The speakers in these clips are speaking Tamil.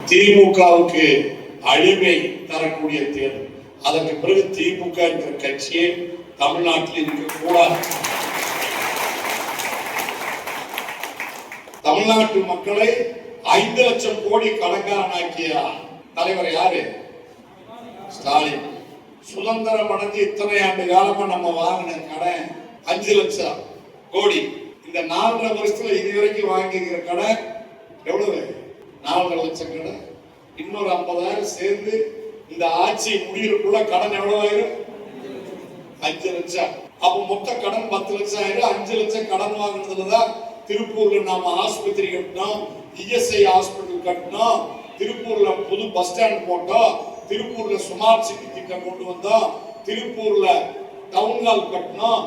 திமுகவுக்கு அழிவை தரக்கூடிய தேர்தல். அதற்கு பிறகு திமுக என்கிற கட்சியே தமிழ்நாட்டில் இருக்கக்கூடாது. தமிழ்நாட்டு மக்களை 5 லட்சம் கோடி கடன்காரனாக்கிய தலைவர் யாரு? ஸ்டாலின். சுதந்திரம் அடைஞ்சு இத்தனை ஆண்டு காலமா நம்ம வாங்கின கடன் 5 லட்சம் கோடி. இந்த 4.5 வருஷத்துல இதுவரைக்கும் வாங்கிக்கிற கடன் எவ்வளவு? 4.5 லட்சம் கடன். இன்னொரு 50,000 சேர்ந்து இந்த ஆட்சி முடியறதுக்குள்ள கடன் எவ்வளவு ஆயிரும்? 5 லட்சம். அப்ப மொத்த கடன் 10 லட்சம் ஆயிரும். 5 லட்சம் கடன் வாங்கினதுலதான் திருப்பூர்ல நாம ஆஸ்பத்திரி கட்டினோம், இஎஸ்ஐ ஹாஸ்பிட்டல் கட்டினோம், திருப்பூர்ல புது பஸ் ஸ்டாண்ட் போட்டோம், திருப்பூர்ல ஸ்மார்ட் சிட்டி திட்டம் கொண்டு வந்தோம், திருப்பூர்ல டவுன் ஹால் கட்டினோம்,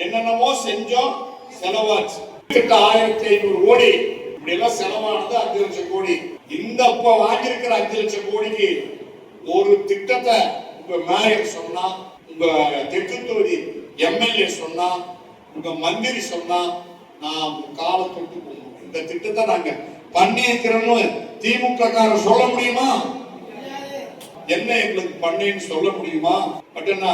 என்னென்னமோ செஞ்சோம், செலவாச்சு. 1500 கோடி இப்படி எல்லாம் செலவானது 5 லட்சம் கோடி. இந்த அப்ப வாங்கியிருக்கிற 5 லட்சம் கோடிக்கு ஒரு திட்டத்தை உங்க மேயர் சொன்னா, உங்க தெற்கு தொகுதி எம்எல்ஏ சொன்னா, உங்க மந்திரி சொன்னா, நான் காலை தொட்டு போகணும். இந்த திட்டத்தை நாங்க பண்ணி இருக்கிறோம்னு திமுக காரர் சொல்ல முடியுமா? என்ன எங்களுக்கு பண்ணேன்னு சொல்ல முடியுமா? பட் என்ன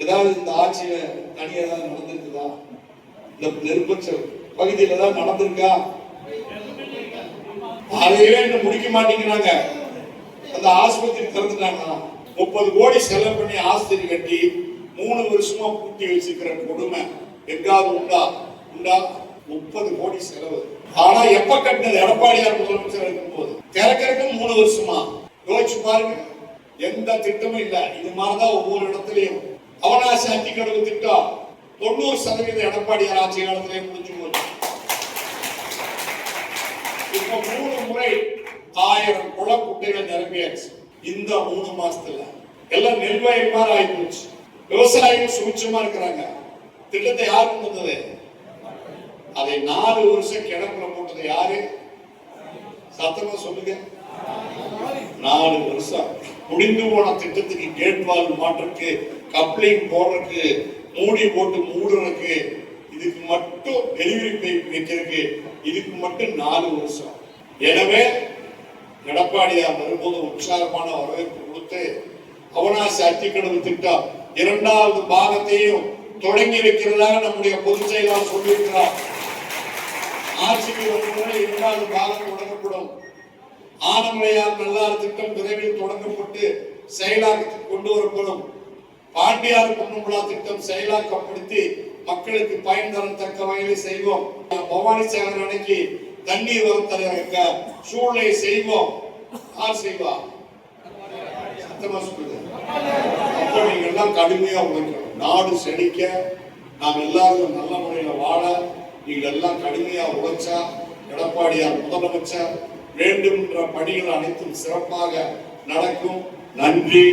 ஏதாவது இந்த ஆட்சியில தனியா ஏதாவது நடந்திருக்குதா? இந்த நெருப்பச்ச பகுதியில தான் நடந்திருக்கா? அதையே முடிக்க மாட்டேங்கிறாங்க. அந்த ஆஸ்பத்திரி திறந்துட்டாங்க. 30 கோடி செலவு பண்ணி ஆஸ்பத்திரி கட்டி 3 வருஷமா பூட்டி வச்சிருக்கிற கொடுமை எங்காவது உண்டா? 30 கோடி செலவு. ஆனா எப்ப கட்டினது? எடப்பாடியார் முதலமைச்சர் இருக்கும்போது. திறக்கிறதுக்கு 3 வருஷமா. யோசிச்சு பாருங்க. எந்த திட்டமும் இல்ல. இது மாதிரிதான் ஒவ்வொரு இடத்துலயும். அவனாசி அத்திக்கடவு திட்டம் 90% எடப்பாடியார் ஆட்சி காலத்திலே முடிஞ்சு போச்சு. இப்ப 3 முறை 1000 குளக்குட்டைகள் நிரம்பியாச்சு. இந்த 3 மாசத்துல எல்லாம் நெல்வயல் மாதிரி ஆகி போச்சு. விவசாயிகள் சுபிட்சமா இருக்கிறாங்க. திட்டத்தை யார் கொண்டு வந்தது? அதை 4 வருஷம் கிணக்குல போட்டது யாரு? சத்தமா சொல்லுங்க. 4 வருஷம் முடிந்து போன திட்டத்துக்கு கேட் வால் மாற்றக்கு, கப்ளிங் போடுறதுக்கு, மூடி போட்டு மூடுறதுக்கு, இதுக்கு மட்டும் டெலிவரி பைப் வைக்கிறதுக்கு, இதுக்கு மட்டும் 4 வருஷம். எனவே எடப்பாடியார் வரும்போது உற்சாகமான வரவேற்பு கொடுத்து அவனாசி அத்திக்கடவு திட்டம் 2வது பாகத்தையும் தொடங்கி வைக்கிறதாக நம்முடைய பொதுச் செயலாளர் சொல்லியிருக்கிறார். ஆட்சிக்கு வந்தவுடனே 2வது பாகம் தொடங்கப்படும். ஆனமலையார் நல்லார் திட்டம் விரைவில் தொடங்கப்பட்டு செயலாக்கத்துக்கு கொண்டு வரப்படும். பாண்டியார் பொன்னம்பலா திட்டம் செயலாக்கப்படுத்தி மக்களுக்கு பயன் தரத்தக்க வகையில் செய்வோம். பவானி சாகர் அணைக்கு தண்ணீர் வரத்தக்க சூழ்நிலை செய்வோம். யார் செய்வா? சத்தமா சொல்லுங்க. அப்போ நீங்க எல்லாம் கடுமையா உழைக்கணும். நாடு செழிக்க, நாம் எல்லாரும் நல்ல முறையில வாழ நீங்கள் எல்லாம் கடுமையா உழைச்சா எடப்பாடியார் முதலமைச்சர் வேண்டும் என்ற பணிகள் அனைத்தும் சிறப்பாக நடக்கும். நன்றி.